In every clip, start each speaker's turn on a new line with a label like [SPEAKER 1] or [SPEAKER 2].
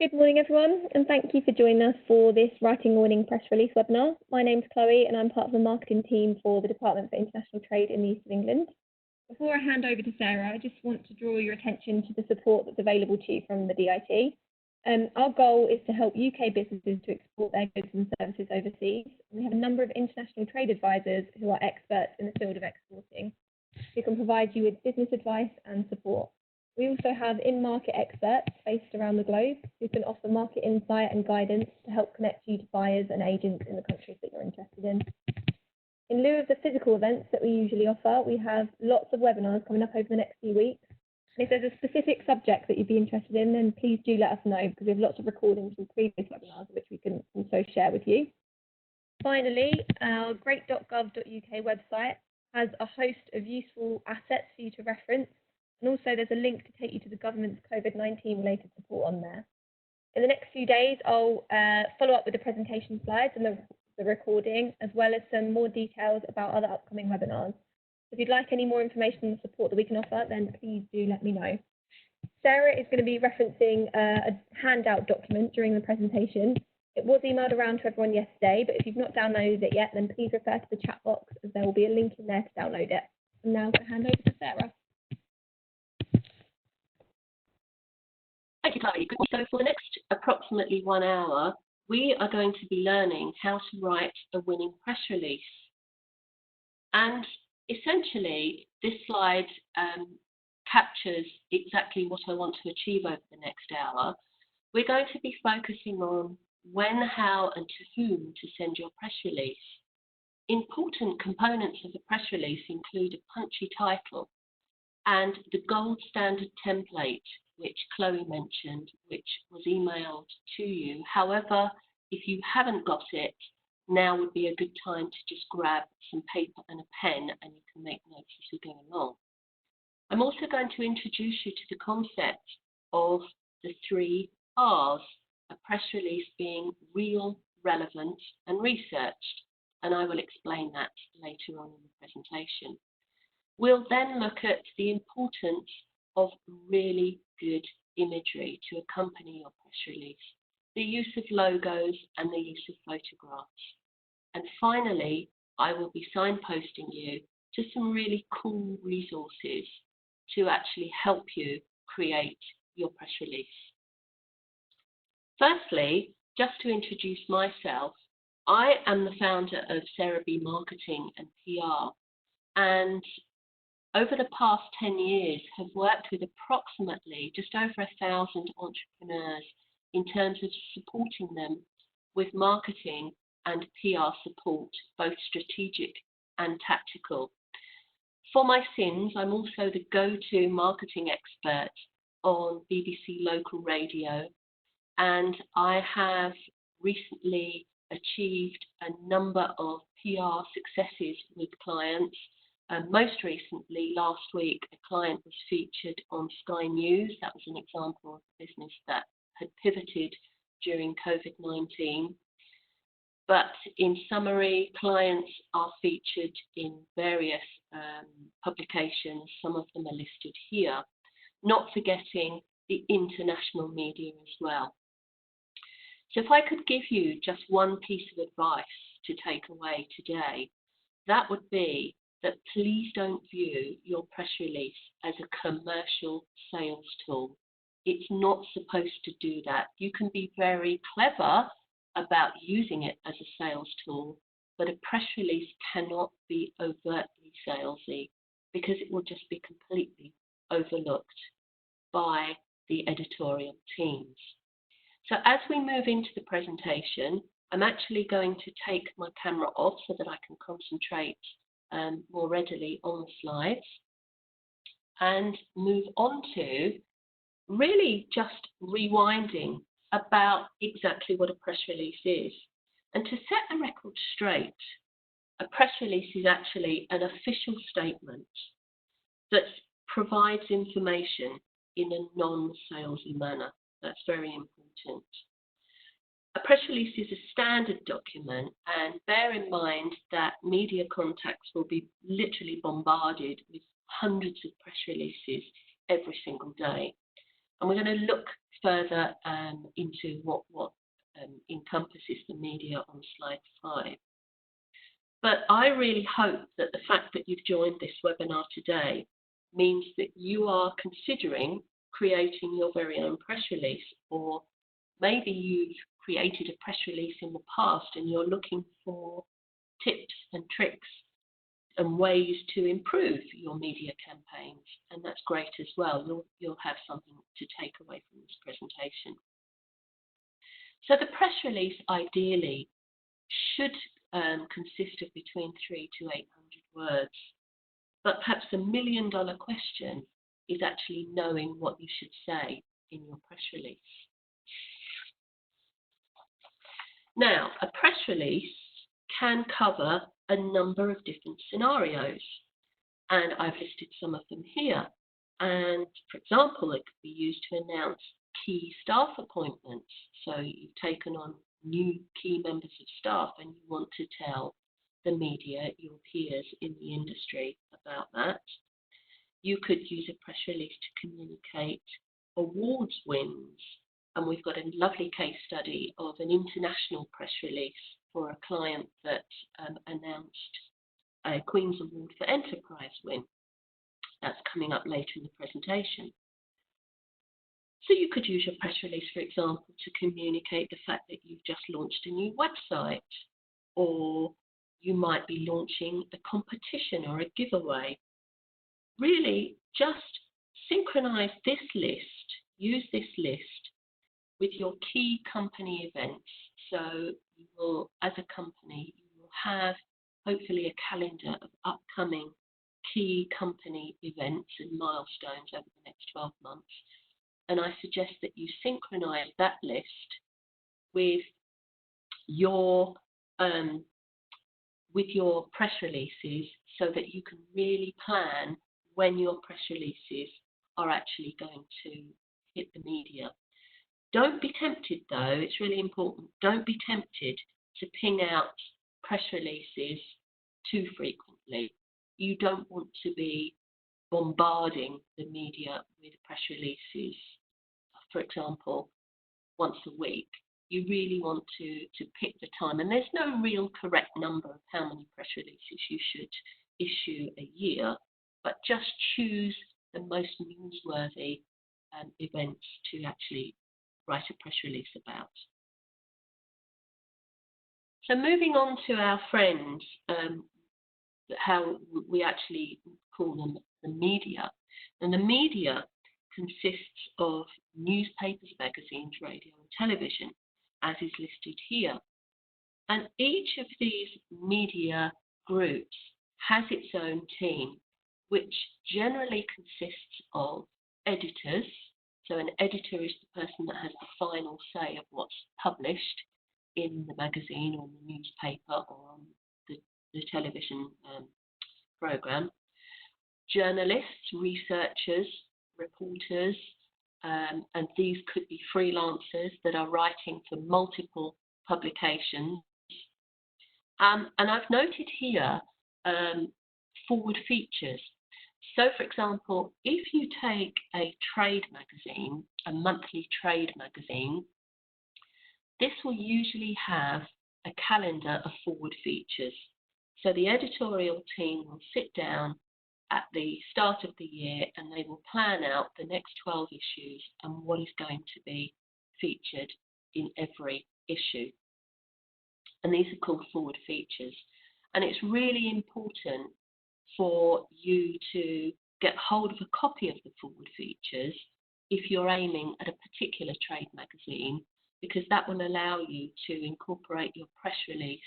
[SPEAKER 1] Good morning, everyone, and thank you for joining us for this Writing a Winning Press Release webinar. My name's Chloe, and I'm part of the marketing team for the Department for International Trade in the East of England. Before I hand over to Sarah, I just want to draw your attention to the support that's available to you from the DIT. Our goal is to help UK businesses to export their goods and services overseas. We have a number of international trade advisors who are experts in the field of exporting, who can provide you with business advice and support. We also have in-market experts based around the globe who can offer market insight and guidance to help connect you to buyers and agents in the countries that you're interested in. In lieu of the physical events that we usually offer, we have lots of webinars coming up over the next few weeks. And if there's a specific subject that you'd be interested in, then please do let us know, because we have lots of recordings from previous webinars which we can also share with you. Finally, our great.gov.uk website has a host of useful assets for you to reference. And also there's a link to take you to the government's COVID-19 related support on there. In the next few days, I'll follow up with the presentation slides and the recording, as well as some more details about other upcoming webinars. If you'd like any more information on the support that we can offer, then please do let me know. Sarah is going to be referencing a handout document during the presentation. It was emailed around to everyone yesterday, but if you've not downloaded it yet, then please refer to the chat box, as there will be a link in there to download it. And now to hand over to Sarah.
[SPEAKER 2] Thank you, Chloe. So for the next approximately 1 hour, we are going to be learning how to write a winning press release. And essentially, this slide captures exactly what I want to achieve over the next hour. We're going to be focusing on when, how, and to whom to send your press release. Important components of a press release include a punchy title and the gold standard template, which Chloe mentioned, which was emailed to you. However, if you haven't got it, now would be a good time to just grab some paper and a pen, and you can make notes as we go along. I'm also going to introduce you to the concept of the 3 R's, a press release being real, relevant, and researched, and I will explain that later on in the presentation. We'll then look at the importance of really good imagery to accompany your press release, the use of logos and the use of photographs. And finally, I will be signposting you to some really cool resources to actually help you create your press release. Firstly, just to introduce myself, I am the founder of Sarah B Marketing and PR, and over the past 10 years have worked with approximately just over 1,000 entrepreneurs in terms of supporting them with marketing and PR support, both strategic and tactical. For my sins, I'm also the go-to marketing expert on BBC Local Radio, and I have recently achieved a number of PR successes with clients. Most recently, last week, a client was featured on Sky News. That was an example of a business that had pivoted during COVID-19. But in summary, clients are featured in various publications. Some of them are listed here, not forgetting the international media as well. So if I could give you just one piece of advice to take away today, that would be that please don't view your press release as a commercial sales tool. It's not supposed to do that. You can be very clever about using it as a sales tool, but a press release cannot be overtly salesy, because it will just be completely overlooked by the editorial teams. So as we move into the presentation, I'm actually going to take my camera off so that I can concentrate more readily on the slides, and move on to really just rewinding about exactly what a press release is. And to set the record straight, a press release is actually an official statement that provides information in a non-salesy manner. That's very important. A press release is a standard document, and bear in mind that media contacts will be literally bombarded with hundreds of press releases every single day. And we're going to look further into what encompasses the media on slide 5. But I really hope that the fact that you've joined this webinar today means that you are considering creating your very own press release, or maybe you've created a press release in the past and you're looking for tips and tricks and ways to improve your media campaigns, and that's great as well. You'll have something to take away from this presentation. So the press release ideally should consist of between 300 to 800 words, but perhaps the million-dollar question is actually knowing what you should say in your press release. Now, a press release can cover a number of different scenarios, and I've listed some of them here. And for example, it could be used to announce key staff appointments. So you've taken on new key members of staff and you want to tell the media, your peers in the industry, about that. You could use a press release to communicate awards wins. And we've got a lovely case study of an international press release for a client that announced a Queen's Award for Enterprise win. That's coming up later in the presentation. So you could use your press release, for example, to communicate the fact that you've just launched a new website, or you might be launching a competition or a giveaway. Really, just synchronize this list, use this list with your key company events. So you will, as a company, you will have hopefully a calendar of upcoming key company events and milestones over the next 12 months. And I suggest that you synchronize that list with your press releases so that you can really plan when your press releases are actually going to hit the media. Don't be tempted, though, it's really important, don't be tempted to ping out press releases too frequently. You don't want to be bombarding the media with press releases, for example, once a week. You really want to pick the time, and there's no real correct number of how many press releases you should issue a year, but just choose the most newsworthy events to actually write a press release about. So moving on to our friends, how we actually call them the media. And the media consists of newspapers, magazines, radio and television, as is listed here. And each of these media groups has its own team, which generally consists of editors. So an editor is the person that has the final say of what's published in the magazine or the newspaper or on the television program. Journalists, researchers, reporters, and these could be freelancers that are writing for multiple publications. And I've noted here forward features. So, for example, if you take a trade magazine, a monthly trade magazine, this will usually have a calendar of forward features. So the editorial team will sit down at the start of the year and they will plan out the next 12 issues and what is going to be featured in every issue. And these are called forward features. And it's really important for you to get hold of a copy of the forward features if you're aiming at a particular trade magazine, because that will allow you to incorporate your press release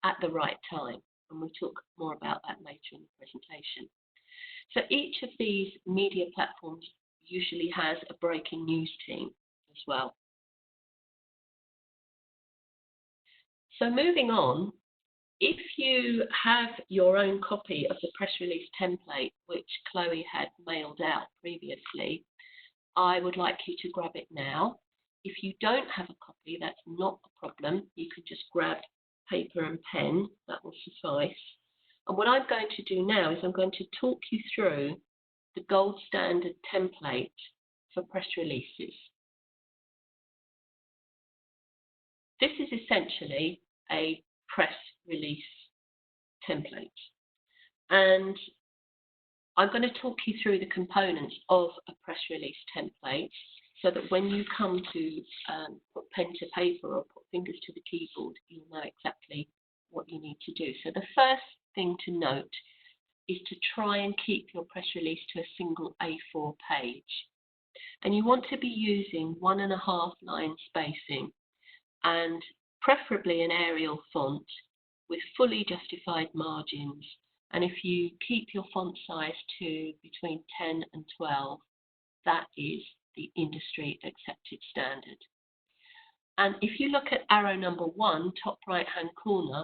[SPEAKER 2] at the right time. And we'll talk more about that later in the presentation. So each of these media platforms usually has a breaking news team as well. So moving on, if you have your own copy of the press release template, which Chloe had mailed out previously, I would like you to grab it now. If you don't have a copy, that's not a problem. You can just grab paper and pen, that will suffice. And what I'm going to do now is I'm going to talk you through the gold standard template for press releases. This is essentially a press release template. And I'm going to talk you through the components of a press release template so that when you come to put pen to paper or put fingers to the keyboard, you'll know exactly what you need to do. So the first thing to note is to try and keep your press release to a single A4 page. And you want to be using 1.5 line spacing and preferably an Arial font with fully justified margins. And if you keep your font size to between 10 and 12, that is the industry accepted standard. And if you look at arrow number 1, top right hand corner,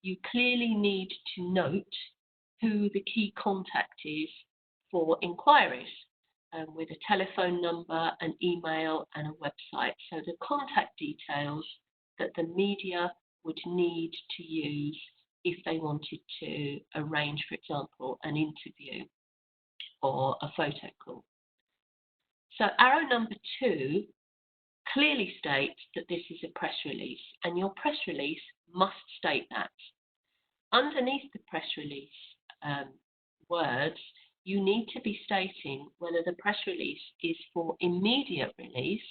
[SPEAKER 2] you clearly need to note who the key contact is for inquiries, with a telephone number, an email and a website. So the contact details that the media would need to use if they wanted to arrange, for example, an interview or a photo call. So arrow number 2 clearly states that this is a press release, and your press release must state that. Underneath the press release words, you need to be stating whether the press release is for immediate release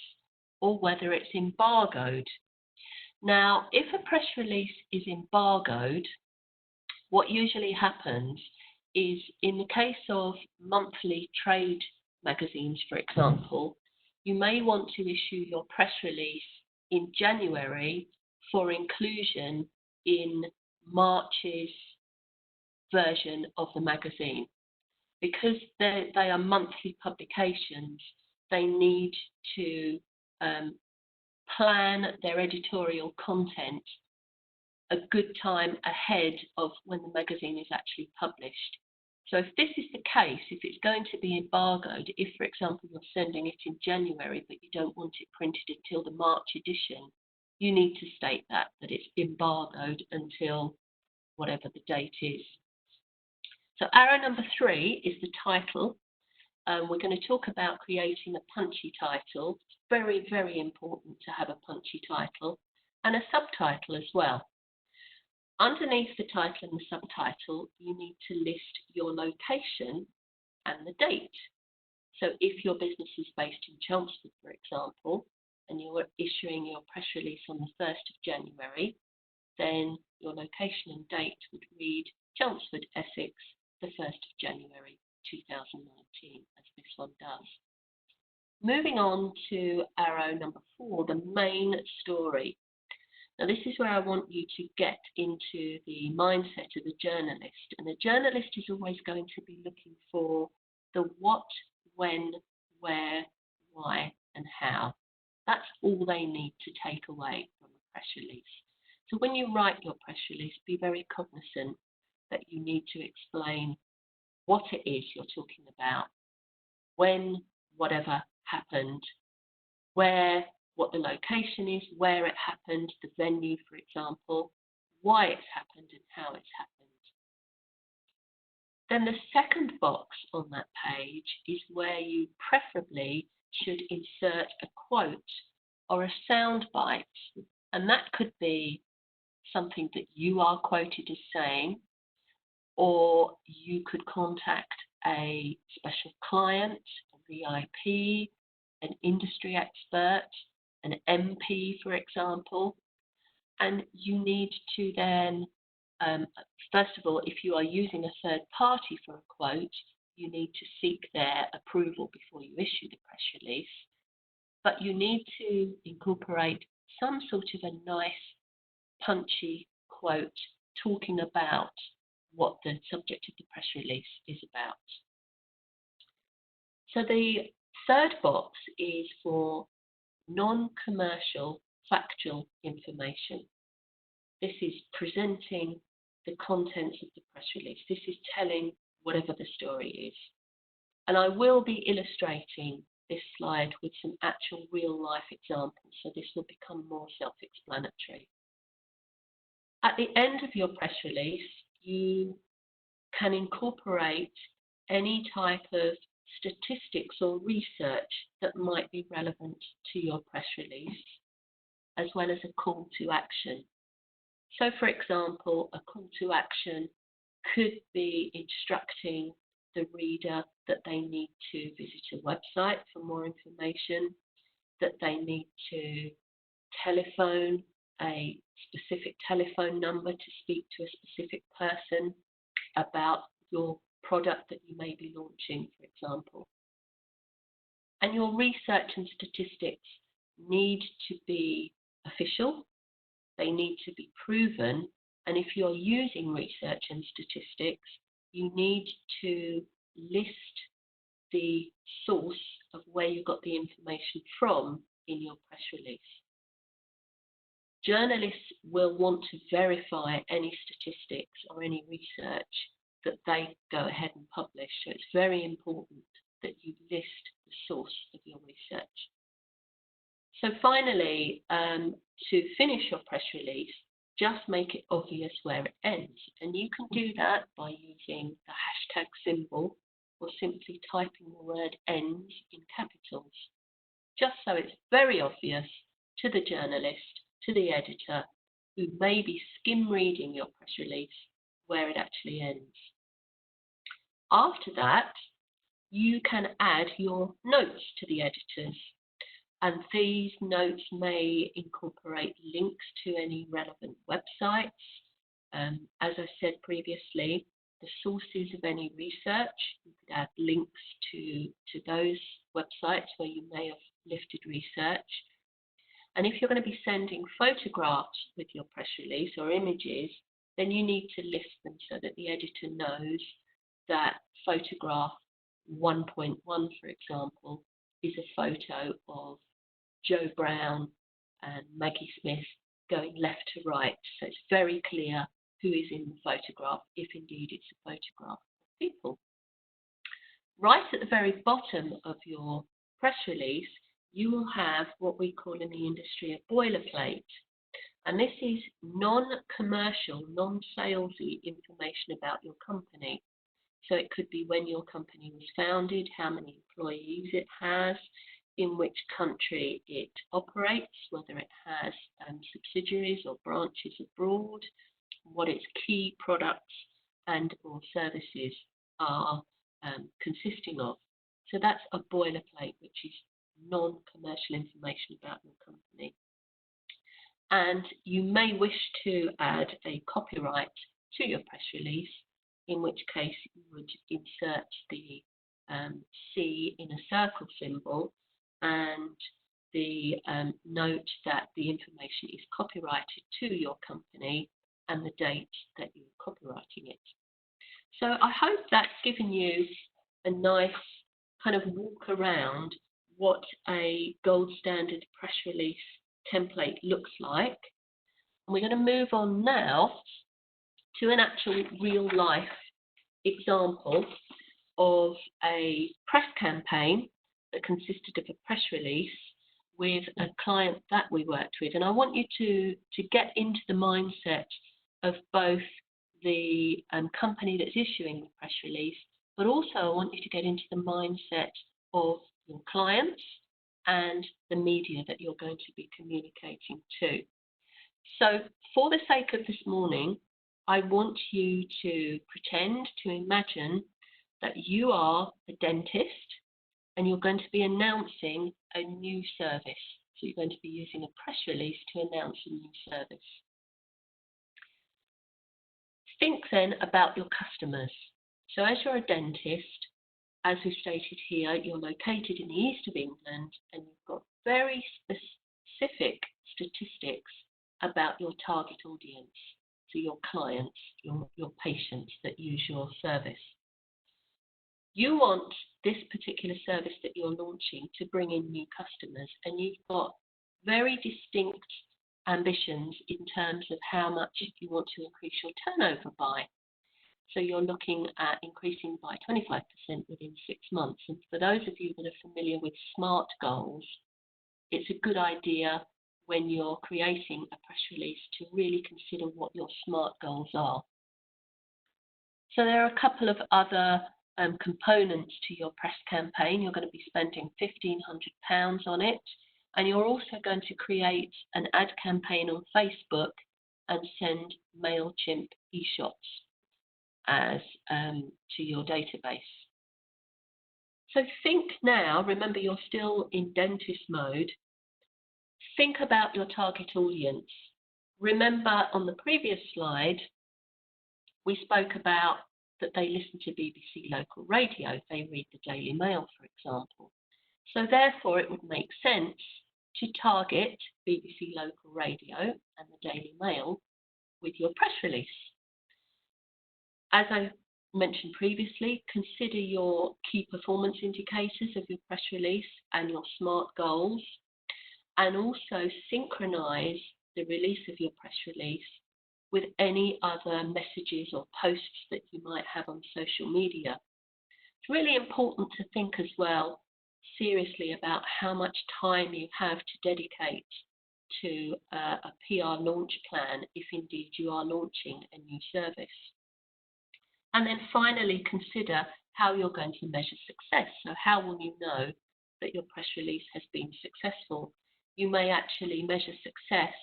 [SPEAKER 2] or whether it's embargoed. Now, if a press release is embargoed, what usually happens is, in the case of monthly trade magazines, for example, you may want to issue your press release in January for inclusion in March's version of the magazine. Because they are monthly publications, they need to plan their editorial content a good time ahead of when the magazine is actually published. So if this is the case, if it's going to be embargoed, if, for example, you're sending it in January but you don't want it printed until the March edition, you need to state that it's embargoed until whatever the date is. So arrow number 3 is the title. We're going to talk about creating a punchy title. It's very, very important to have a punchy title, and a subtitle as well. Underneath the title and the subtitle, you need to list your location and the date. So if your business is based in Chelmsford, for example, and you're issuing your press release on the 1st of January, then your location and date would read Chelmsford, Essex, the 1st of January 2019, as this one does. Moving on to arrow number 4, the main story. Now this is where I want you to get into the mindset of a journalist. And a journalist is always going to be looking for the what, when, where, why, and how. That's all they need to take away from a press release. So when you write your press release, be very cognizant that you need to explain what it is you're talking about, when whatever happened, where, what the location is, where it happened, the venue, for example, why it's happened and how it's happened. Then the second box on that page is where you preferably should insert a quote or a sound bite, and that could be something that you are quoted as saying, or you could contact a special client, a VIP, an industry expert, an MP, for example, and you need to then, first of all, if you are using a third party for a quote, you need to seek their approval before you issue the press release, but you need to incorporate some sort of a nice, punchy quote talking about what the subject of the press release is about. So the third box is for non-commercial factual information. This is presenting the contents of the press release. This is telling whatever the story is. And I will be illustrating this slide with some actual real life examples, so this will become more self-explanatory. At the end of your press release, you can incorporate any type of statistics or research that might be relevant to your press release. as well as a call to action. So, for example, a call to action could be instructing the reader that they need to visit a website for more information, that they need to telephone a specific telephone number to speak to a specific person about your product that you may be launching, for example. And your research and statistics need to be official, they need to be proven, and if you're using research and statistics, you need to list the source of where you got the information from in your press release. Journalists will want to verify any statistics or any research that they go ahead and publish, so it's very important that you list the source of your research. So finally, to finish your press release, just make it obvious where it ends. And you can do that by using the hashtag symbol or simply typing the word ends in capitals, just so it's very obvious to the journalist, to the editor, who may be skim reading your press release, where it actually ends. After that, you can add your notes to the editors. And these notes may incorporate links to any relevant websites. As I said previously, the sources of any research, you could add links to those websites where you may have lifted research. And if you're going to be sending photographs with your press release or images, then you need to list them so that the editor knows that photograph 1.1, for example, is a photo of Joe Brown and Maggie Smith going left to right. So it's very clear who is in the photograph, if indeed it's a photograph of people. Right at the very bottom of your press release, you will have what we call in the industry a boilerplate. And this is non-commercial, non-salesy information about your company. So it could be when your company was founded, how many employees it has, in which country it operates, whether it has subsidiaries or branches abroad, what its key products and or services are consisting of. So that's a boilerplate, which is non-commercial information about your company. And you may wish to add a copyright to your press release, in which case you would insert the C in a circle symbol and the note that the information is copyrighted to your company and the date that you're copyrighting it. So I hope that's given you a nice kind of walk around what a gold standard press release template looks like. And we're going to move on now to an actual real life example of a press campaign that consisted of a press release with a client that we worked with. And I want you to get into the mindset of both the company that's issuing the press release, but also I want you to get into the mindset of your clients and the media that you're going to be communicating to. So for the sake of this morning, I want you to pretend to imagine that you are a dentist and you're going to be announcing a new service. So you're going to be using a press release to announce a new service. Think then about your customers. So as you're a dentist, as we've stated here, you're located in the east of England and you've got very specific statistics about your target audience, so your clients, your patients that use your service. You want this particular service that you're launching to bring in new customers, and you've got very distinct ambitions in terms of how much you want to increase your turnover by. So you're looking at increasing by 25% within 6 months. And for those of you that are familiar with SMART goals, it's a good idea when you're creating a press release to really consider what your SMART goals are. So there are a couple of other components to your press campaign. You're going to be spending £1,500 on it. And you're also going to create an ad campaign on Facebook and send MailChimp e-shots as to your database. So think now, remember you're still in dentist mode, think about your target audience. Remember on the previous slide, we spoke about that they listen to BBC local radio, they read the Daily Mail, for example. So therefore it would make sense to target BBC local radio and the Daily Mail with your press release. As I mentioned previously, consider your key performance indicators of your press release and your SMART goals, and also synchronize the release of your press release with any other messages or posts that you might have on social media. It's really important to think as well seriously about how much time you have to dedicate to a PR launch plan if indeed you are launching a new service. And then finally, consider how you're going to measure success. So how will you know that your press release has been successful? You may actually measure success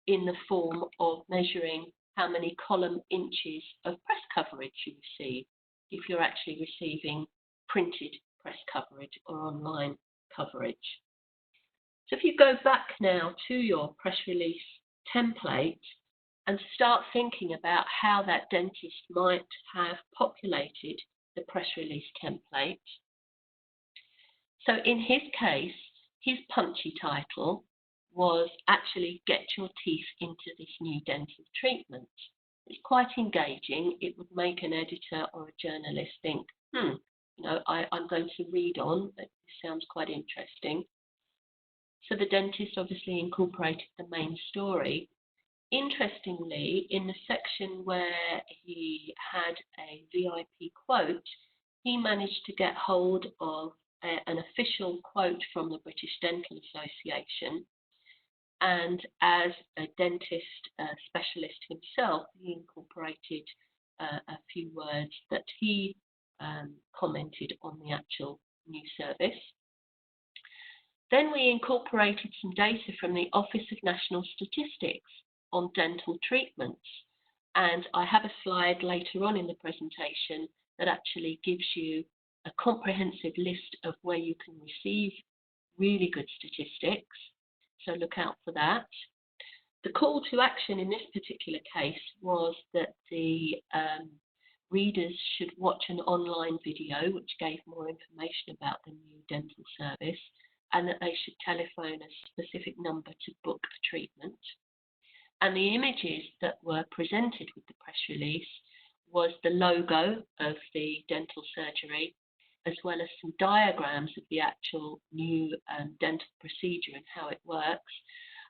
[SPEAKER 2] in the form of measuring how many column inches of press coverage you receive if you're actually receiving printed press coverage or online coverage. So if you go back now to your press release template and start thinking about how that dentist might have populated the press release template. So in his case, his punchy title was actually "Get Your Teeth into This New Dental Treatment." It's quite engaging. It would make an editor or a journalist think, I'm going to read on. It sounds quite interesting. So the dentist obviously incorporated the main story. Interestingly, in the section where he had a VIP quote, he managed to get hold of an official quote from the British Dental Association. And as a dentist specialist himself, he incorporated a few words that he commented on the actual new service. Then we incorporated some data from the Office of National Statistics on dental treatments. And I have a slide later on in the presentation that actually gives you a comprehensive list of where you can receive really good statistics. So look out for that. The call to action in this particular case was that the readers should watch an online video which gave more information about the new dental service, and that they should telephone a specific number to book a treatment. And the images that were presented with the press release was the logo of the dental surgery, as well as some diagrams of the actual new dental procedure and how it works.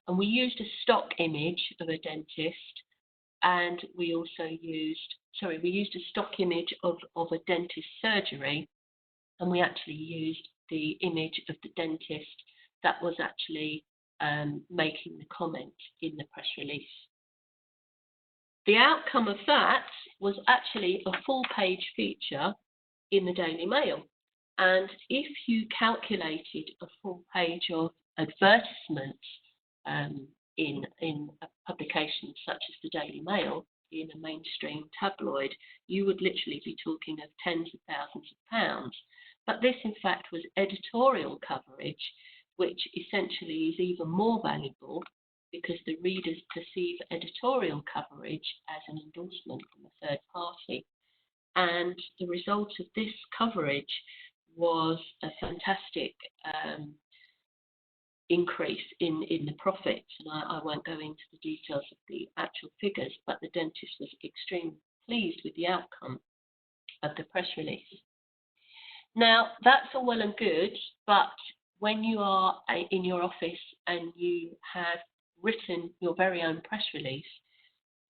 [SPEAKER 2] And we used a stock image of a dentist, and we also used a stock image of a dentist surgery, and we actually used the image of the dentist that was actually making the comment in the press release. The outcome of that was actually a full-page feature in the Daily Mail. And if you calculated a full page of advertisements in a publication such as the Daily Mail, in a mainstream tabloid, you would literally be talking of tens of thousands of pounds. But this, in fact, was editorial coverage, which essentially is even more valuable because the readers perceive editorial coverage as an endorsement from a third party. And the result of this coverage was a fantastic increase in the profits. And I won't go into the details of the actual figures, but the dentist was extremely pleased with the outcome of the press release. Now, that's all well and good, but when you are in your office and you have written your very own press release,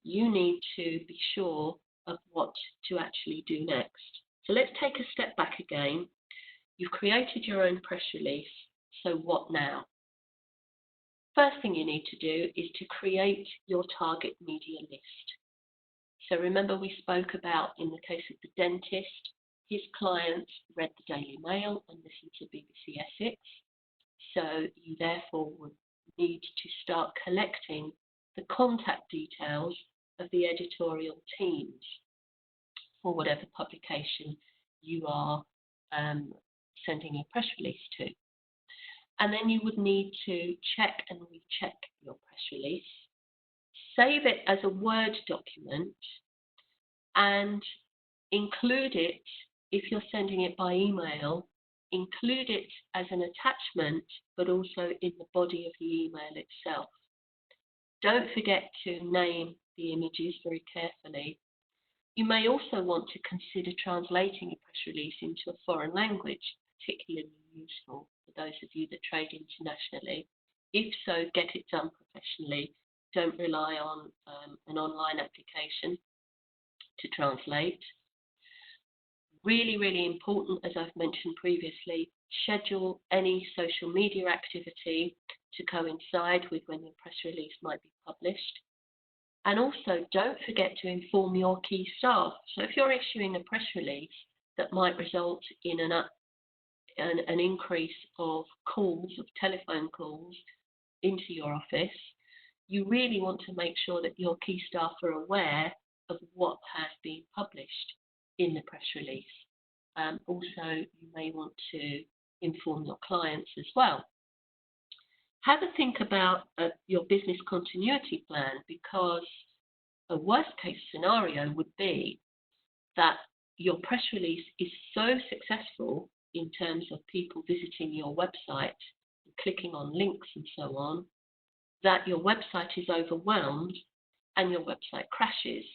[SPEAKER 2] you need to be sure of what to actually do next. So let's take a step back again. You've created your own press release, so what now? First thing you need to do is to create your target media list. So remember we spoke about, in the case of the dentist, his clients read the Daily Mail and listened to BBC Essex. So you therefore would need to start collecting the contact details of the editorial teams for whatever publication you are sending a press release to. And then you would need to check and recheck your press release, save it as a Word document, and include it, if you're sending it by email, include it as an attachment, but also in the body of the email itself. Don't forget to name the images very carefully. You may also want to consider translating a press release into a foreign language, particularly useful for those of you that trade internationally. If so, get it done professionally. Don't rely on an online application to translate. Really, really important, as I've mentioned previously, schedule any social media activity to coincide with when your press release might be published. And also, don't forget to inform your key staff. So if you're issuing a press release that might result in an increase of calls, of telephone calls into your office, you really want to make sure that your key staff are aware of what has been published in the press release. Also, you may want to inform your clients as well. Have a think about your business continuity plan, because a worst case scenario would be that your press release is so successful in terms of people visiting your website, clicking on links and so on, that your website is overwhelmed and your website crashes.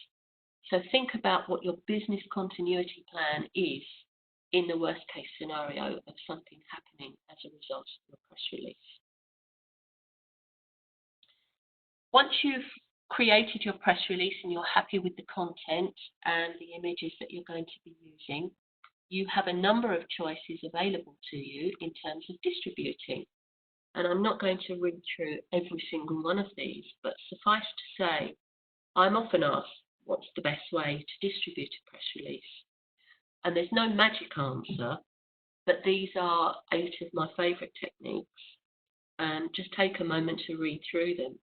[SPEAKER 2] So think about what your business continuity plan is in the worst case scenario of something happening as a result of your press release. Once you've created your press release and you're happy with the content and the images that you're going to be using, you have a number of choices available to you in terms of distributing. And I'm not going to read through every single one of these, but suffice to say, I'm often asked what's the best way to distribute a press release. And there's no magic answer, but these are 8 of my favourite techniques. Just take a moment to read through them,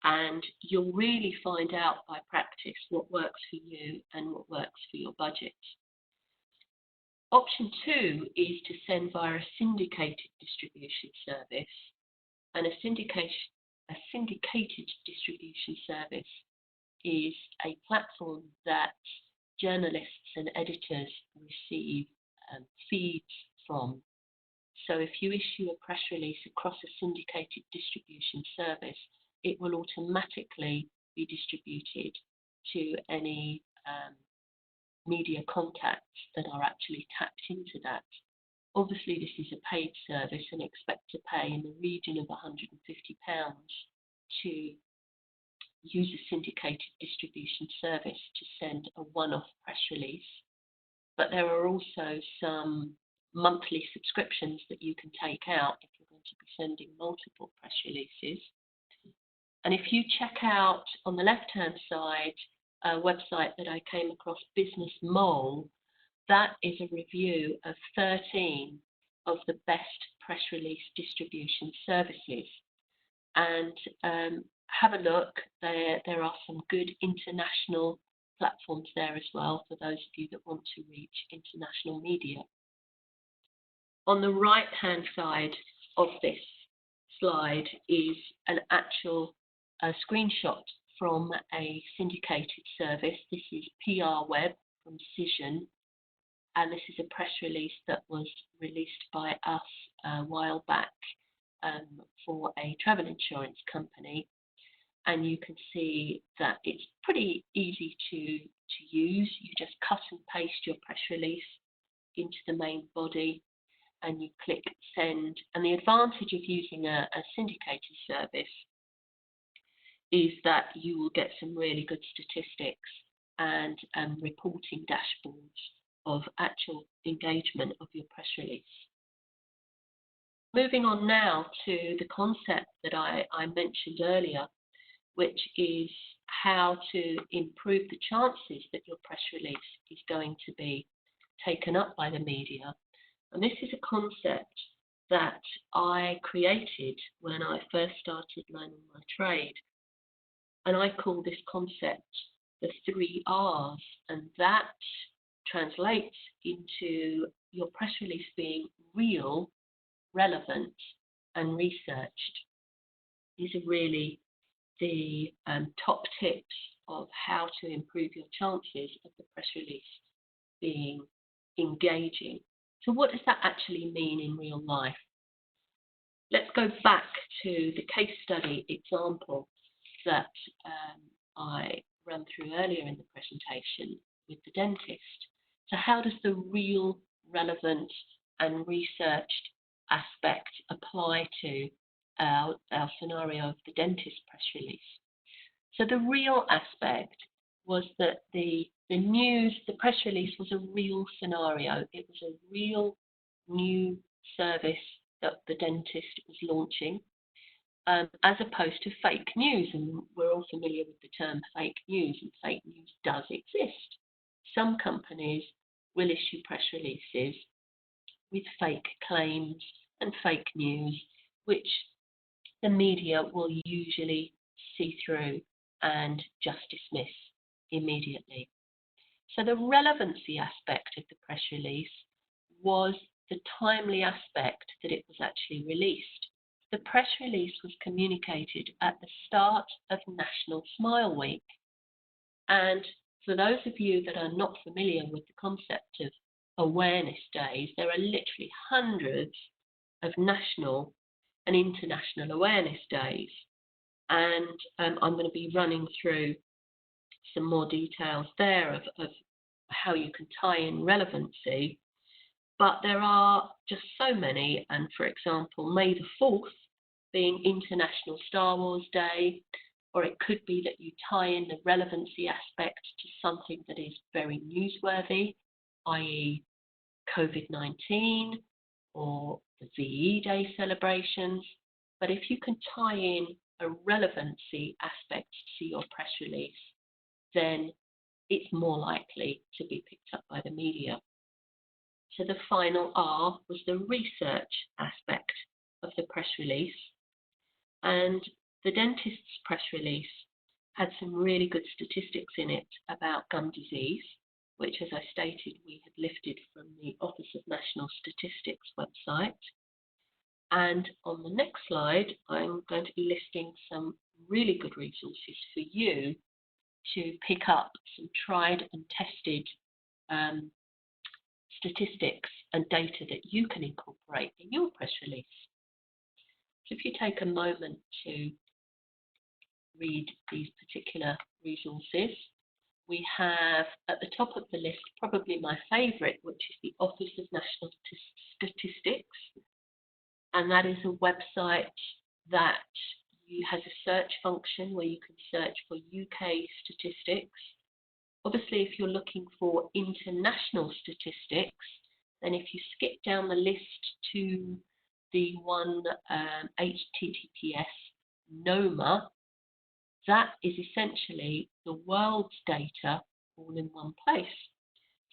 [SPEAKER 2] and you'll really find out by practice what works for you and what works for your budget. Option 2 is to send via a syndicated distribution service. And a syndicated distribution service is a platform that journalists and editors receive feeds from. So if you issue a press release across a syndicated distribution service, it will automatically be distributed to any media contacts that are actually tapped into that. Obviously, this is a paid service, and expect to pay in the region of £150 to use a syndicated distribution service to send a one-off press release. But there are also some monthly subscriptions that you can take out if you're going to be sending multiple press releases. And if you check out on the left-hand side a website that I came across, Business Mole, that is a review of 13 of the best press release distribution services. And have a look. There are some good international platforms there as well for those of you that want to reach international media. On the right-hand side of this slide is an actual screenshot from a syndicated service. This is PR Web from Cision, and this is a press release that was released by us a while back for a travel insurance company. And you can see that it's pretty easy to use. You just cut and paste your press release into the main body and you click send. And the advantage of using a syndicated service is that you will get some really good statistics and reporting dashboards of actual engagement of your press release. Moving on now to the concept that I mentioned earlier, which is how to improve the chances that your press release is going to be taken up by the media. And this is a concept that I created when I first started learning my trade. And I call this concept the 3 R's, and that translates into your press release being real, relevant, and researched. These are really the top tips of how to improve your chances of the press release being engaging. So what does that actually mean in real life? Let's go back to the case study example that I ran through earlier in the presentation with the dentist. So how does the real, relevant, and researched aspect apply to our scenario of the dentist press release? So the real aspect was that the news, the press release was a real scenario. It was a real new service that the dentist was launching, as opposed to fake news. And we're all familiar with the term fake news, and fake news does exist. Some companies will issue press releases with fake claims and fake news, which the media will usually see through and just dismiss immediately. So the relevancy aspect of the press release was the timely aspect that it was actually released. The press release was communicated at the start of National Smile Week. And for those of you that are not familiar with the concept of awareness days, there are literally hundreds of national and international awareness days. And I'm going to be running through some more details there of how you can tie in relevancy. But there are just so many, and for example, May the 4th being International Star Wars Day, or it could be that you tie in the relevancy aspect to something that is very newsworthy, i.e. COVID-19 or the VE Day celebrations. But if you can tie in a relevancy aspect to your press release, then it's more likely to be picked up by the media. So the final R was the research aspect of the press release. And the dentist's press release had some really good statistics in it about gum disease, which, as I stated, we had lifted from the Office of National Statistics website. And on the next slide, I'm going to be listing some really good resources for you to pick up some tried and tested statistics and data that you can incorporate in your press release. So if you take a moment to read these particular resources, we have at the top of the list probably my favourite, which is the Office of National Statistics, and that is a website that has a search function where you can search for UK statistics. Obviously, if you're looking for international statistics, then if you skip down the list to the one HTTPS NOMA, that is essentially the world's data all in one place.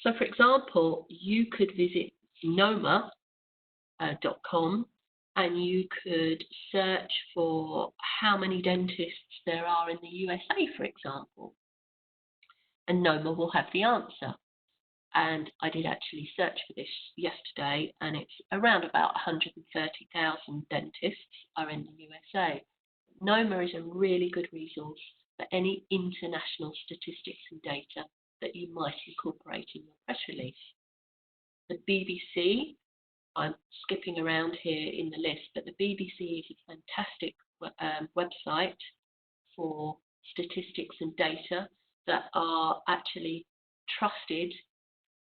[SPEAKER 2] So, for example, you could visit noma.com and you could search for how many dentists there are in the USA, for example. And NOMA will have the answer. And I did actually search for this yesterday, and it's around about 130,000 dentists are in the USA. NOMA is a really good resource for any international statistics and data that you might incorporate in your press release. The BBC, I'm skipping around here in the list, but the BBC is a fantastic website for statistics and data that are actually trusted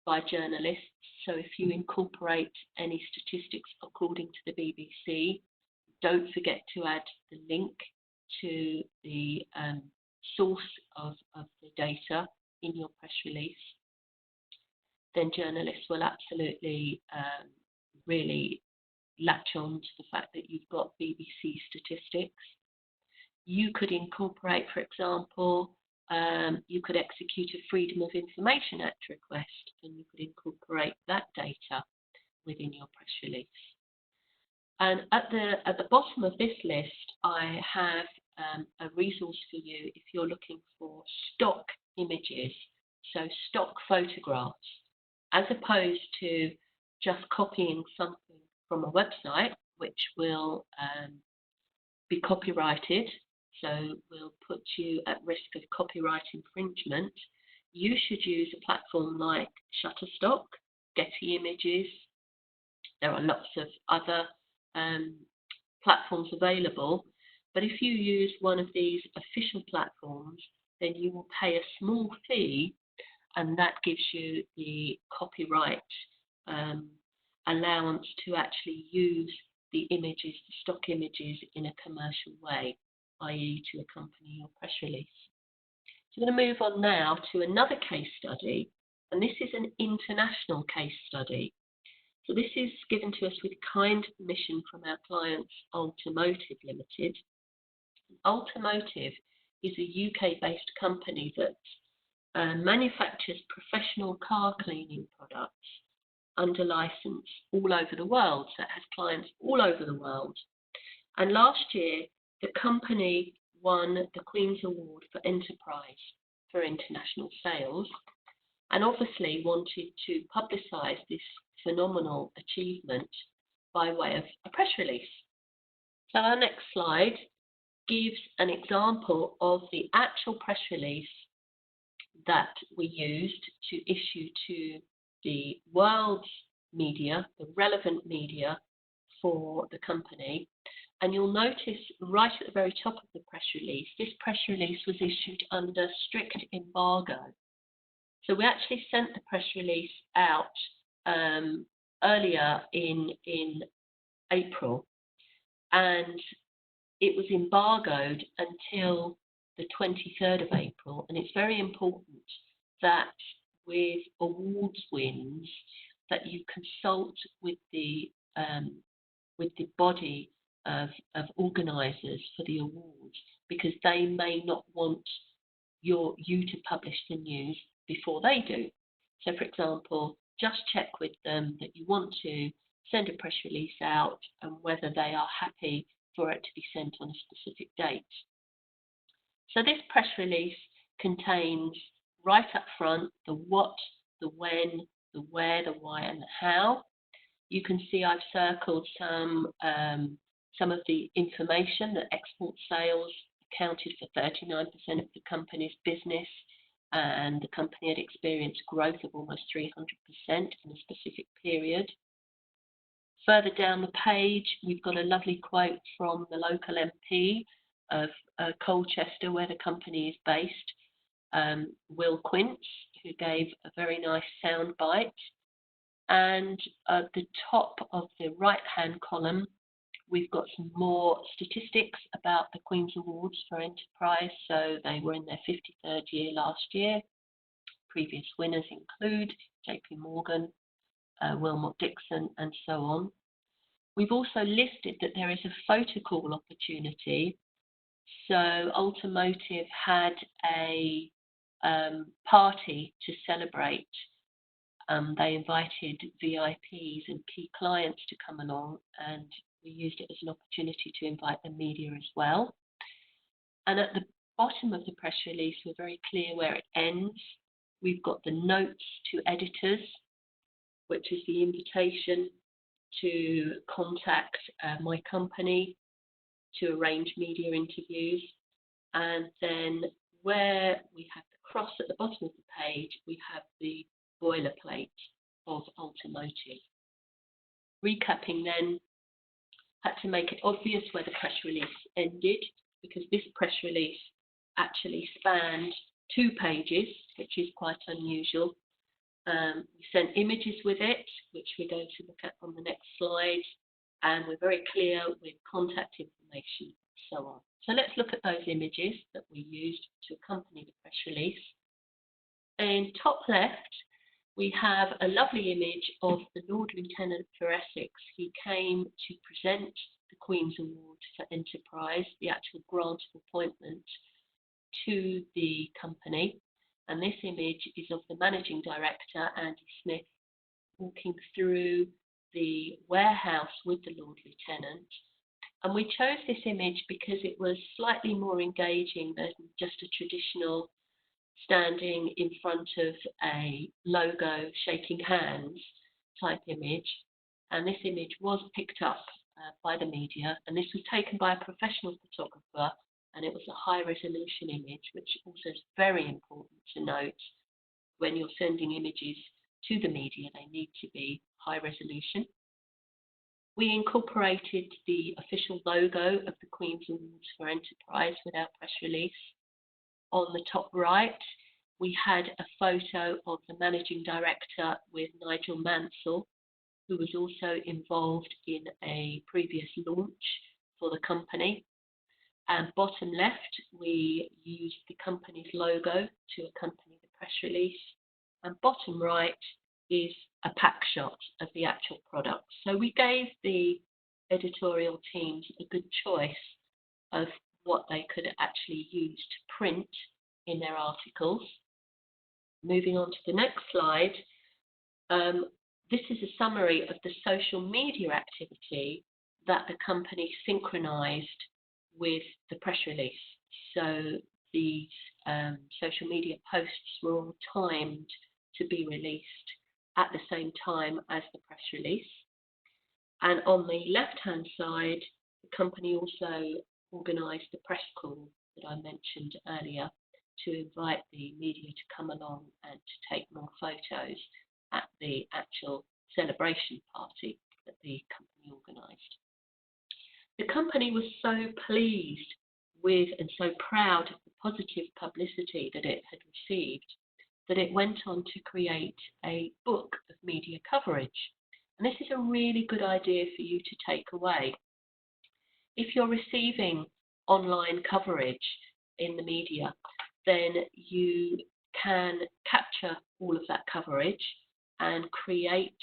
[SPEAKER 2] by journalists. So if you incorporate any statistics according to the BBC, don't forget to add the link to the source of the data in your press release. Then journalists will absolutely really latch on to the fact that you've got BBC statistics. You could incorporate, for example, you could execute a Freedom of Information Act request, and you could incorporate that data within your press release. And at the bottom of this list, I have a resource for you if you're looking for stock images, so stock photographs, as opposed to just copying something from a website, which will be copyrighted, so will put you at risk of copyright infringement. You should use a platform like Shutterstock, Getty Images. There are lots of other platforms available, but if you use one of these official platforms, then you will pay a small fee, and that gives you the copyright allowance to actually use the images, the stock images, in a commercial way, i.e. to accompany your press release. So I'm going to move on now to another case study, and this is an international case study. So this is given to us with kind permission from our clients, Ultimotive Limited. Ultimotive is a UK-based company that manufactures professional car cleaning products under license all over the world. So it has clients all over the world. And last year, the company won the Queen's Award for Enterprise for international sales, and obviously wanted to publicise this phenomenal achievement by way of a press release. So our next slide gives an example of the actual press release that we used to issue to the world's media, the relevant media for the company. And you'll notice right at the very top of the press release, this press release was issued under strict embargo. So we actually sent the press release out earlier in April, and it was embargoed until the 23rd of April. And it's very important that with awards wins that you consult with the body of organisers for the awards, because they may not want you to publish the news before they do. So for example, just check with them that you want to send a press release out and whether they are happy for it to be sent on a specific date. So this press release contains right up front the what, the when, the where, the why and the how. You can see I've circled some of the information that export sales accounted for 39% of the company's business, and the company had experienced growth of almost 300% in a specific period. Further down the page, we've got a lovely quote from the local MP of Colchester, where the company is based, Will Quince, who gave a very nice soundbite. And at the top of the right-hand column, we've got some more statistics about the Queen's Awards for Enterprise. So they were in their 53rd year last year. Previous winners include JP Morgan, Wilmot Dixon, and so on. We've also listed that there is a photo call opportunity. So Ultimotive had a party to celebrate. They invited VIPs and key clients to come along, and we used it as an opportunity to invite the media as well. And at the bottom of the press release, we're very clear where it ends. We've got the notes to editors, which is the invitation to contact my company to arrange media interviews. And then where we have the cross at the bottom of the page, we have the boilerplate of Ultimotive. Recapping then, had to make it obvious where the press release ended, because this press release actually spanned 2 pages, which is quite unusual. We sent images with it, which we're going to look at on the next slide, and we're very clear with contact information and so on. So let's look at those images that we used to accompany the press release. In top left, we have a lovely image of the Lord Lieutenant for Essex. He came to present the Queen's Award for Enterprise, the actual grant of appointment, to the company. And this image is of the Managing Director, Andy Smith, walking through the warehouse with the Lord Lieutenant. And we chose this image because it was slightly more engaging than just a traditional standing in front of a logo, shaking hands type image. And this image was picked up by the media, and this was taken by a professional photographer, and it was a high resolution image, which also is very important to note. When you're sending images to the media, they need to be high resolution. We incorporated the official logo of the Queen's Awards for Enterprise with our press release. On the top right, we had a photo of the managing director with Nigel Mansell, who was also involved in a previous launch for the company. And bottom left, we used the company's logo to accompany the press release. And bottom right is a pack shot of the actual product. So we gave the editorial teams a good choice of what they could actually use to print in their articles. Moving on to the next slide, this is a summary of the social media activity that the company synchronized with the press release. So these social media posts were all timed to be released at the same time as the press release. And on the left-hand side, the company also organised the press call that I mentioned earlier to invite the media to come along and to take more photos at the actual celebration party that the company organised. The company was so pleased with and so proud of the positive publicity that it had received that it went on to create a book of media coverage. And this is a really good idea for you to take away. If you're receiving online coverage in the media, then you can capture all of that coverage and create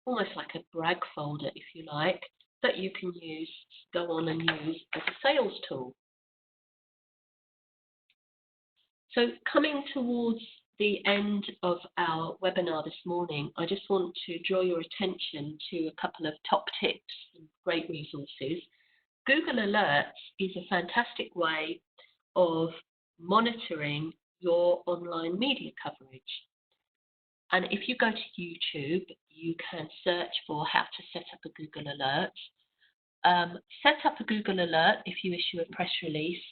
[SPEAKER 2] almost like a brag folder, if you like, that you can use, go on and use as a sales tool. So coming towards the end of our webinar this morning, I just want to draw your attention to a couple of top tips and great resources. Google Alerts is a fantastic way of monitoring your online media coverage. And if you go to YouTube, you can search for how to set up a Google Alert. Set up a Google Alert if you issue a press release.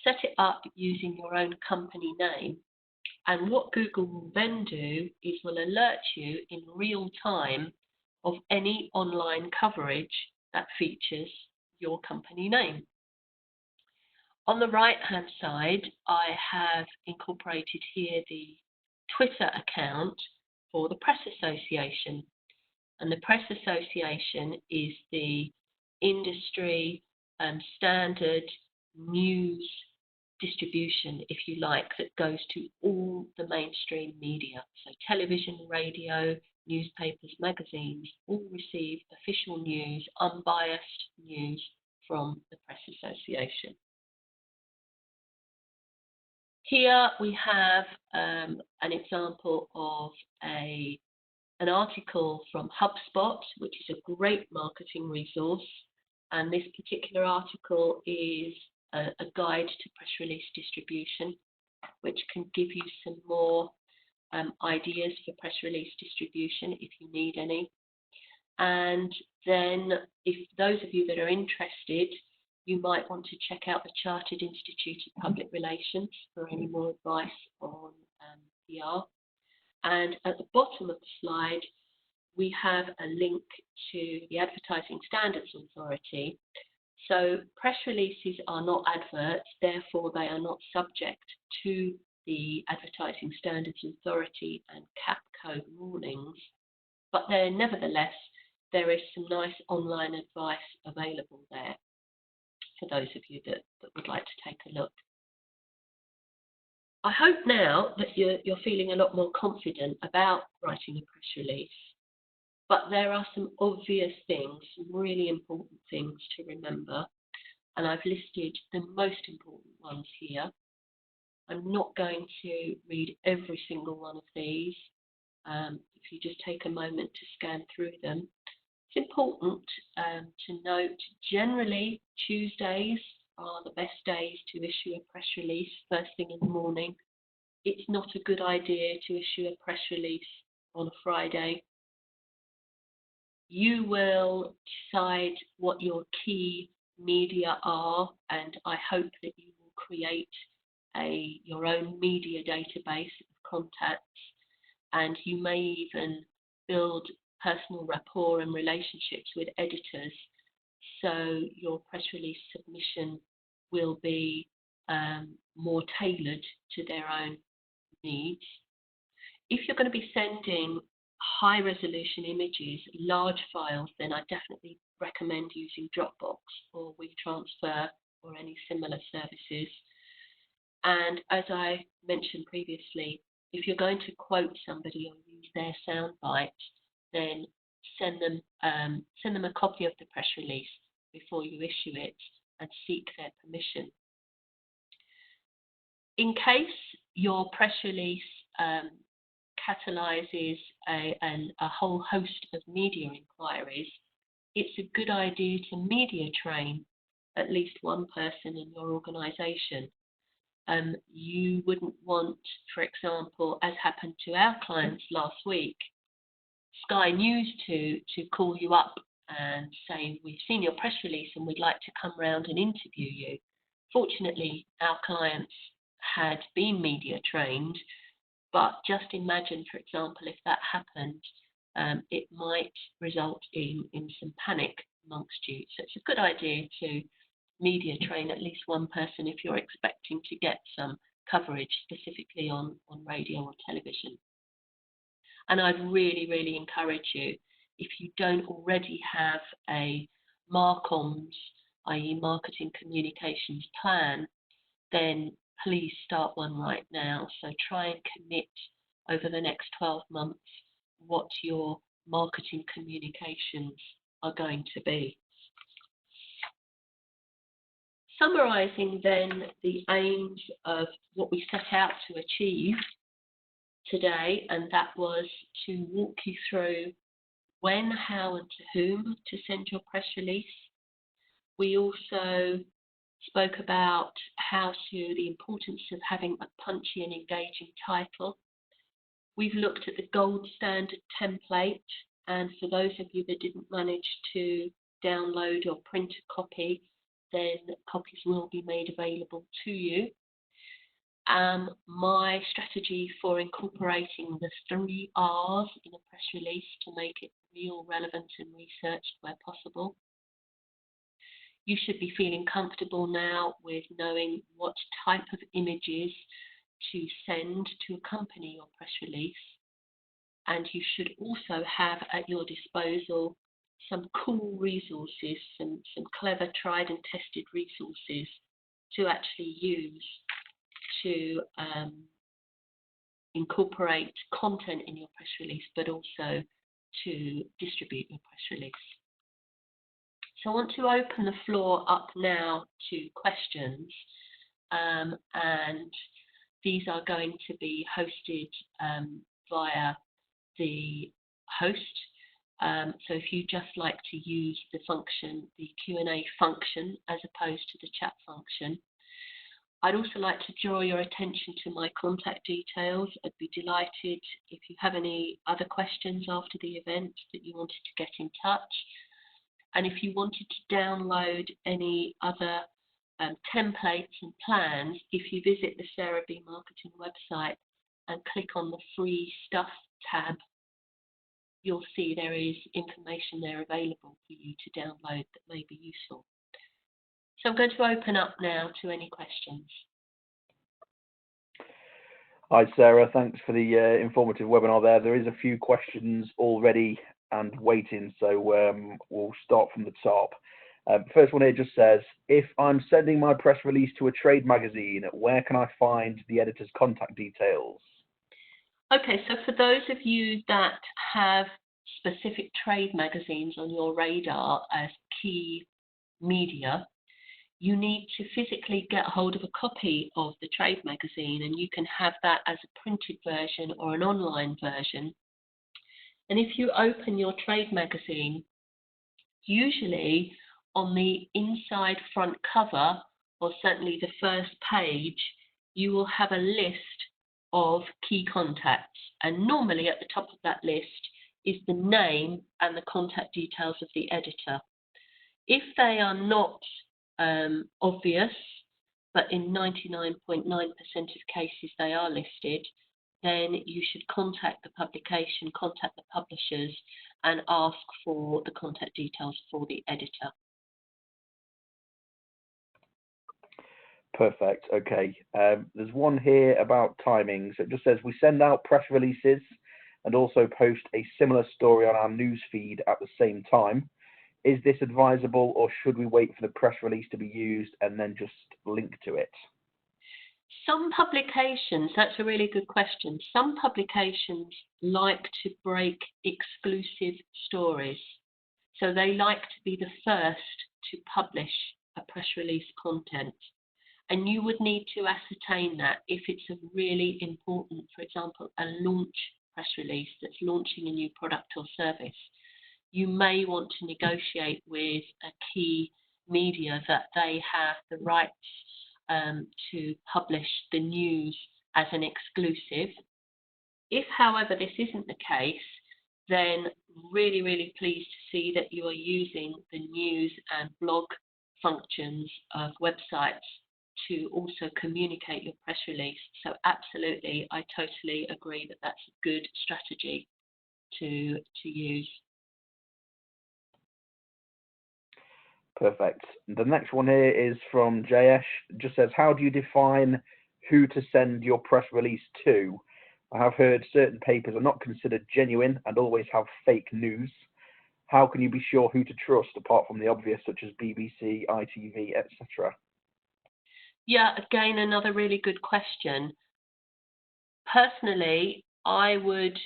[SPEAKER 2] Set it up using your own company name. And what Google will then do is will alert you in real time of any online coverage that features your company name. On the right-hand side, I have incorporated here the Twitter account for the Press Association. And the Press Association is the industry standard news distribution, if you like, that goes to all the mainstream media. So television, radio, newspapers, magazines all receive official news, unbiased news from the Press Association. Here we have an example of an article from HubSpot, which is a great marketing resource. And this particular article is a guide to press release distribution, which can give you some more ideas for press release distribution if you need any. And then if those of you that are interested, you might want to check out the Chartered Institute of Public Relations for any more advice on PR. And at the bottom of the slide, we have a link to the Advertising Standards Authority. So press releases are not adverts, therefore they are not subject to the Advertising Standards Authority and CAP code rulings, but nevertheless, there is some nice online advice available there for those of you that would like to take a look. I hope now that you're feeling a lot more confident about writing a press release, but there are some obvious things, some really important things to remember, and I've listed the most important ones here. I'm not going to read every single one of these. If you just take a moment to scan through them, It's important to note generally Tuesdays are the best days to issue a press release first thing in the morning. It's not a good idea to issue a press release on a Friday. You will decide what your key media are, and I hope that you will create your own media database of contacts, and you may even build personal rapport and relationships with editors, so your press release submission will be more tailored to their own needs. If you're going to be sending high resolution images, large files, then I definitely recommend using Dropbox or WeTransfer or any similar services. And as I mentioned previously, if you're going to quote somebody or use their soundbite, then send them a copy of the press release before you issue it and seek their permission. In case your press release catalyses a whole host of media inquiries, it's a good idea to media train at least one person in your organisation. You wouldn't want, for example, as happened to our clients last week, Sky News to call you up and say, we've seen your press release and we'd like to come round and interview you. Fortunately, our clients had been media trained, but just imagine, for example, if that happened, it might result in some panic amongst you. So it's a good idea to media train at least one person if you're expecting to get some coverage specifically on radio or television. And I'd really, really encourage you, if you don't already have a MarComms, i.e. marketing communications plan, then please start one right now. So try and commit over the next 12 months what your marketing communications are going to be. Summarising then the aims of what we set out to achieve today, and that was to walk you through when, how and to whom to send your press release. We also spoke about the importance of having a punchy and engaging title. We've looked at the gold standard template, and for those of you that didn't manage to download or print a copy, then copies will be made available to you. My strategy for incorporating the 3 R's in a press release to make it real, relevant and researched where possible. You should be feeling comfortable now with knowing what type of images to send to accompany your press release. And you should also have at your disposal some cool resources, some clever tried and tested resources to actually use to incorporate content in your press release, but also to distribute your press release. So I want to open the floor up now to questions, and these are going to be hosted via the host. So if you just like to use the function, the Q&A function, as opposed to the chat function. I'd also like to draw your attention to my contact details. I'd be delighted if you have any other questions after the event that you wanted to get in touch. And if you wanted to download any other templates and plans, if you visit the Sarah B. Marketing website and click on the free stuff tab, you'll see there is information there available for you to download that may be useful. So I'm going to open up now to any questions.
[SPEAKER 3] Hi Sarah, thanks for the informative webinar there. There is a few questions already and waiting, so we'll start from the top. First one here just says, if I'm sending my press release to a trade magazine, where can I find the editor's contact details?
[SPEAKER 2] Okay, so for those of you that have specific trade magazines on your radar as key media, you need to physically get hold of a copy of the trade magazine, and you can have that as a printed version or an online version. And if you open your trade magazine Usually on the inside front cover, or certainly the first page, you will have a list of key contacts. And normally at the top of that list is the name and the contact details of the editor. If they are not obvious, but in 99.9% of cases they are listed, then you should contact the publication, contact the publishers, and ask for the contact details for the editor.
[SPEAKER 3] Perfect. Okay. There's one here about timings. It just says we send out press releases and also post a similar story on our news feed at the same time. Is this advisable, or should we wait for the press release to be used and then just link to it?
[SPEAKER 2] Some publications, that's a really good question. Some publications like to break exclusive stories. So they like to be the first to publish a press release content. And you would need to ascertain that if it's a really important, for example, a launch press release that's launching a new product or service. You may want to negotiate with a key media that they have the rights to publish the news as an exclusive. If, however, this isn't the case, then really, really pleased to see that you are using the news and blog functions of websites to also communicate your press release. So absolutely, I totally agree that that's a good strategy to use.
[SPEAKER 3] Perfect. The next one here is from Jayesh. It just says, how do you define who to send your press release to? I have heard certain papers are not considered genuine and always have fake news. How can you be sure who to trust apart from the obvious, such as BBC, ITV, etc.?
[SPEAKER 2] Yeah, again, another really good question. Personally, I would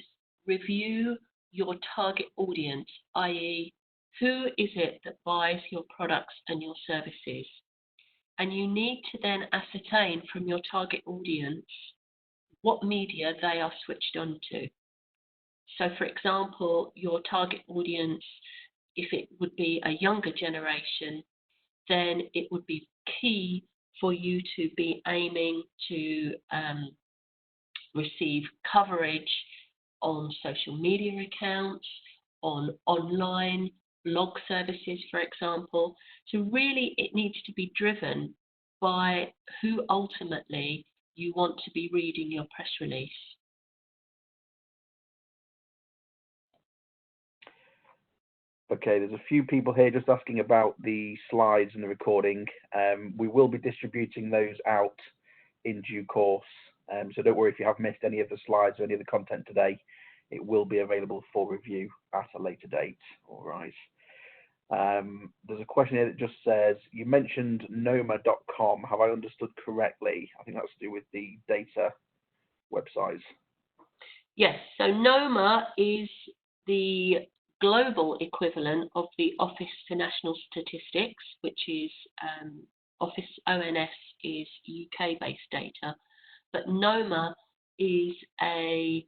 [SPEAKER 2] review your target audience, i.e., who is it that buys your products and your services? And you need to then ascertain from your target audience what media they are switched on to. So, for example, your target audience, if it would be a younger generation, then it would be key for you to be aiming to receive coverage on social media accounts, on online blog services, for example. So really it needs to be driven by who ultimately you want to be reading your press release.
[SPEAKER 3] Okay, there's a few people here just asking about the slides and the recording. We will be distributing those out in due course. So don't worry if you have missed any of the slides or any of the content today. It will be available for review at a later date. All right. There's a question here that just says, you mentioned noma.com. Have I understood correctly? I think that's to do with the data websites. Yes,
[SPEAKER 2] so Noma is the global equivalent of the Office for National Statistics, which is Office ONS is UK-based data, but Noma is a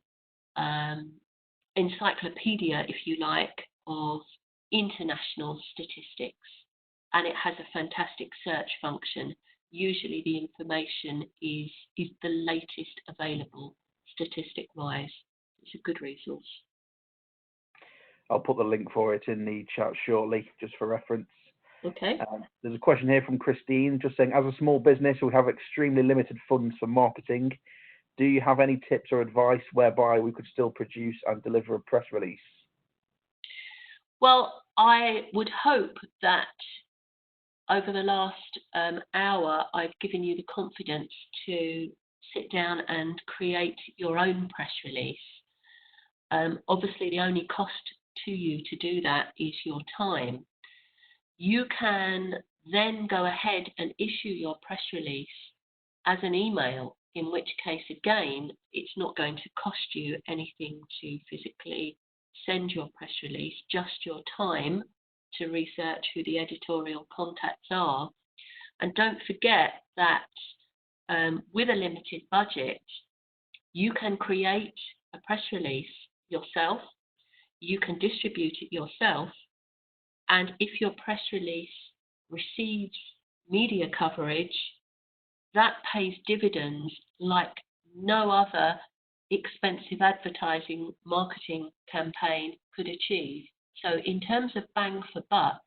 [SPEAKER 2] encyclopedia, if you like, of international statistics, and it has a fantastic search function. Usually the information is the latest available statistic-wise. It's a good resource.
[SPEAKER 3] I'll put the link for it in the chat shortly, just for reference.
[SPEAKER 2] Okay.
[SPEAKER 3] There's a question here from Christine, just saying, as a small business, we have extremely limited funds for marketing. Do you have any tips or advice whereby we could still produce and deliver a press release?
[SPEAKER 2] Well, I would hope that over the last hour, I've given you the confidence to sit down and create your own press release. Obviously, the only cost to you to do that is your time. You can then go ahead and issue your press release as an email, in which case, again, it's not going to cost you anything to physically send your press release, just your time to research who the editorial contacts are. And don't forget that with a limited budget, you can create a press release yourself, you can distribute it yourself, And if your press release receives media coverage, that pays dividends like no other expensive advertising marketing campaign could achieve. So in terms of bang for buck,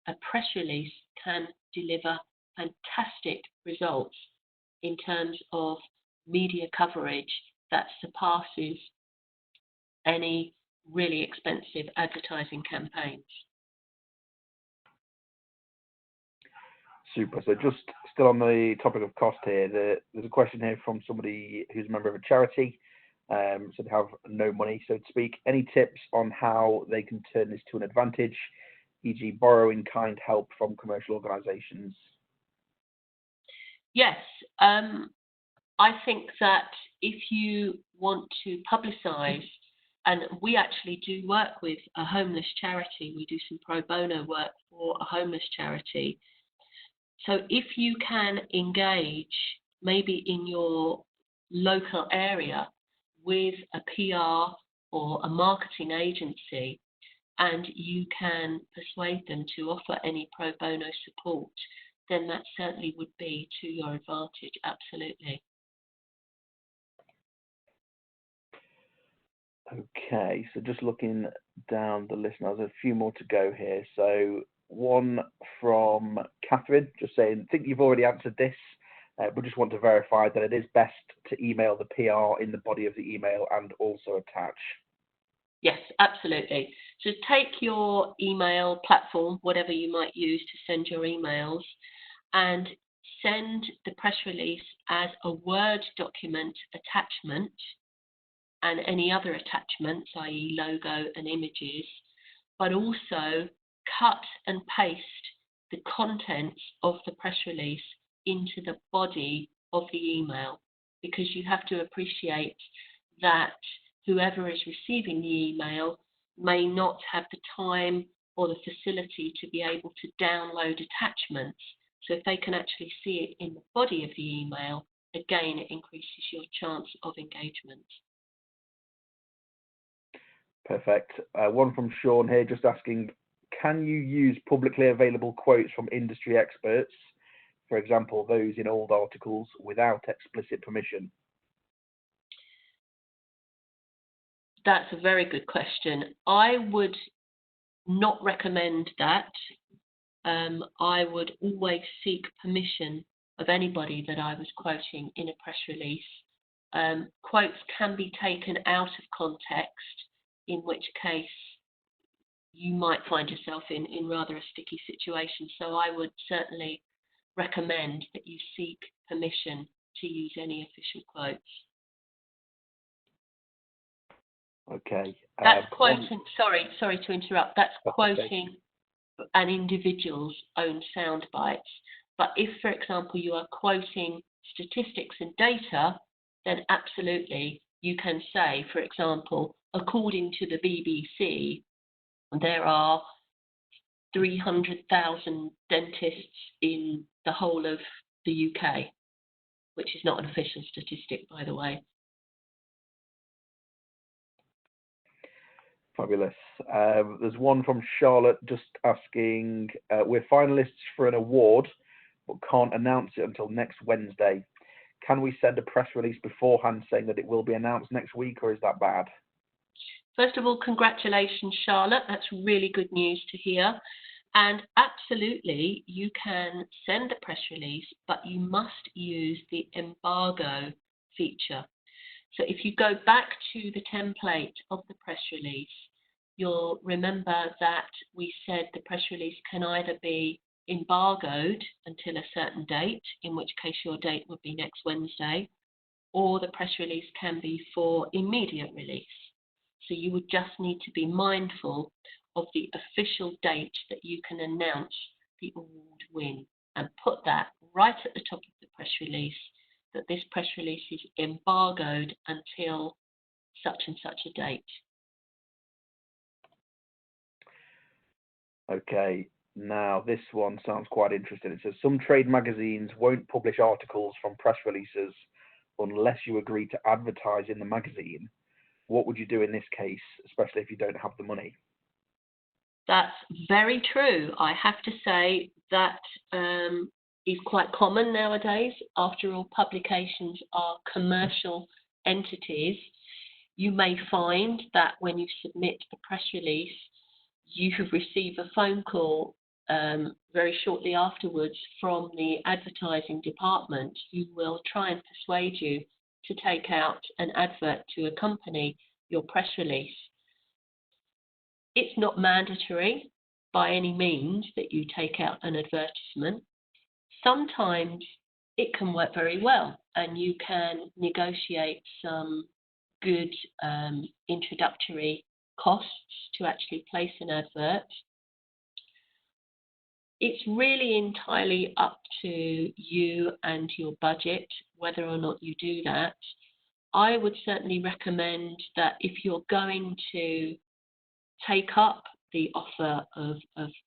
[SPEAKER 2] a press release can deliver fantastic results in terms of media coverage that surpasses any really expensive advertising campaigns.
[SPEAKER 3] Super. So just still on the topic of cost here, there's a question here from somebody who's a member of a charity. So they have no money, so to speak. Any tips on how they can turn this to an advantage, e.g. borrow in kind help from commercial organisations?
[SPEAKER 2] Yes, I think that if you want to publicise, and we actually do work with a homeless charity, we do some pro bono work for a homeless charity. So if you can engage maybe in your local area with a PR or a marketing agency, and you can persuade them to offer any pro bono support, then that certainly would be to your advantage, absolutely.
[SPEAKER 3] Okay, so just looking down the list now, there's a few more to go here. So one from Catherine, just saying, think you've already answered this, but just want to verify that it is best to email the PR in the body of the email and also attach.
[SPEAKER 2] Yes, absolutely. So take your email platform, whatever you might use to send your emails, and send the press release as a Word document attachment and any other attachments, i.e. logo and images, but also cut and paste the contents of the press release into the body of the email, because you have to appreciate that whoever is receiving the email may not have the time or the facility to be able to download attachments. So if they can actually see it in the body of the email, again, it increases your chance of engagement.
[SPEAKER 3] Perfect. One from Sean here, just asking, can you use publicly available quotes from industry experts, for example, those in old articles, without explicit permission?
[SPEAKER 2] That's a very good question. I would not recommend that. I would always seek permission of anybody that I was quoting in a press release. Quotes can be taken out of context, in which case you might find yourself in rather a sticky situation. So I would certainly recommend that you seek permission to use any official quotes.
[SPEAKER 3] Okay.
[SPEAKER 2] That's quoting, sorry to interrupt, that's quoting an individual's own sound bites. But if, for example, you are quoting statistics and data, then absolutely you can say, for example, according to the BBC, there are 300,000 dentists in the whole of the UK, which is not an official statistic, by the way.
[SPEAKER 3] Fabulous. There's one from Charlotte just asking, we're finalists for an award, but can't announce it until next Wednesday. Can we send a press release beforehand saying that it will be announced next week, or is that bad?
[SPEAKER 2] First of all, congratulations, Charlotte. That's really good news to hear. And absolutely, you can send a press release, but you must use the embargo feature. So if you go back to the template of the press release, you'll remember that we said the press release can either be embargoed until a certain date, in which case your date would be next Wednesday, or the press release can be for immediate release. So you would just need to be mindful of the official date that you can announce the award win, and put that right at the top of the press release, that this press release is embargoed until such and such a date.
[SPEAKER 3] Okay, now this one sounds quite interesting. It says some trade magazines won't publish articles from press releases unless you agree to advertise in the magazine. What would you do in this case, especially if you don't have the money?
[SPEAKER 2] That's very true. I have to say that is quite common nowadays. After all, publications are commercial entities. You may find that when you submit a press release, you receive a phone call very shortly afterwards from the advertising department who will try and persuade you to take out an advert to accompany your press release. It's not mandatory by any means that you take out an advertisement. Sometimes it can work very well and you can negotiate some good introductory costs to actually place an advert. It's really entirely up to you and your budget whether or not you do that. I would certainly recommend that if you're going to take up the offer of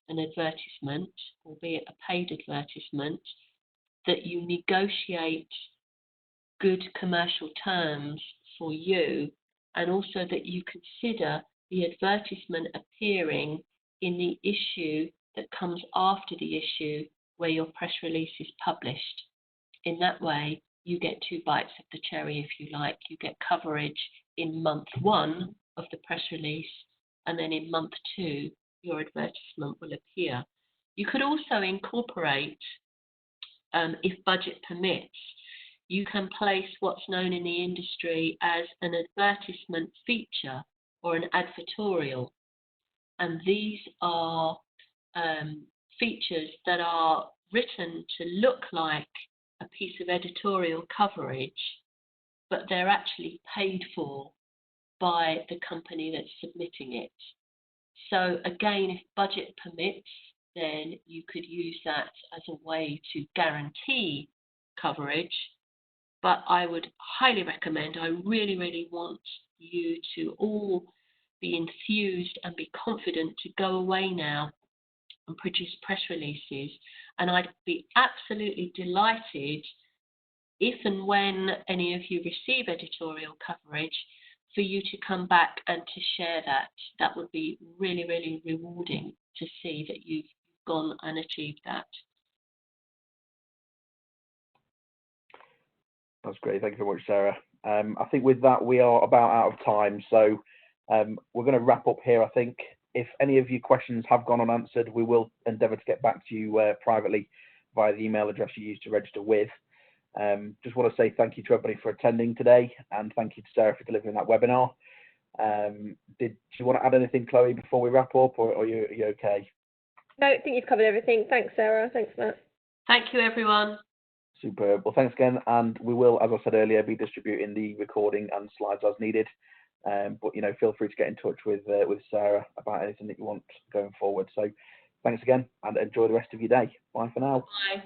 [SPEAKER 2] an advertisement, albeit a paid advertisement, that you negotiate good commercial terms for you, and also that you consider the advertisement appearing in the issue that comes after the issue where your press release is published. In that way, you get two bites of the cherry, if you like. You get coverage in month 1 of the press release, and then in month 2, your advertisement will appear. You could also incorporate, if budget permits, you can place what's known in the industry as an advertisement feature or an advertorial. And these are features that are written to look like a piece of editorial coverage, but they're actually paid for by the company that's submitting it. So again, if budget permits, then you could use that as a way to guarantee coverage. But I would highly recommend, I really, really want you to all be enthused and be confident to go away now and produce press releases. And I'd be absolutely delighted if and when any of you receive editorial coverage, for you to come back and to share that. That would be really, really rewarding to see that you've gone and achieved that.
[SPEAKER 3] That's great. Thank you very much, Sarah. I think with that, we are about out of time. So we're going to wrap up here, I think. If any of your questions have gone unanswered, we will endeavour to get back to you privately via the email address you used to register with. Just want to say thank you to everybody for attending today, and thank you to Sarah for delivering that webinar. Did you want to add anything, Chloe, before we wrap up, or are you okay?
[SPEAKER 1] No, I think you've covered everything. Thanks, Sarah. Thanks, Matt.
[SPEAKER 2] Thank you, everyone.
[SPEAKER 3] Superb. Well, thanks again, and we will, as I said earlier, be distributing the recording and slides as needed. But feel free to get in touch with Sarah about anything that you want going forward. So thanks again, and enjoy the rest of your day. Bye for now.
[SPEAKER 2] Bye.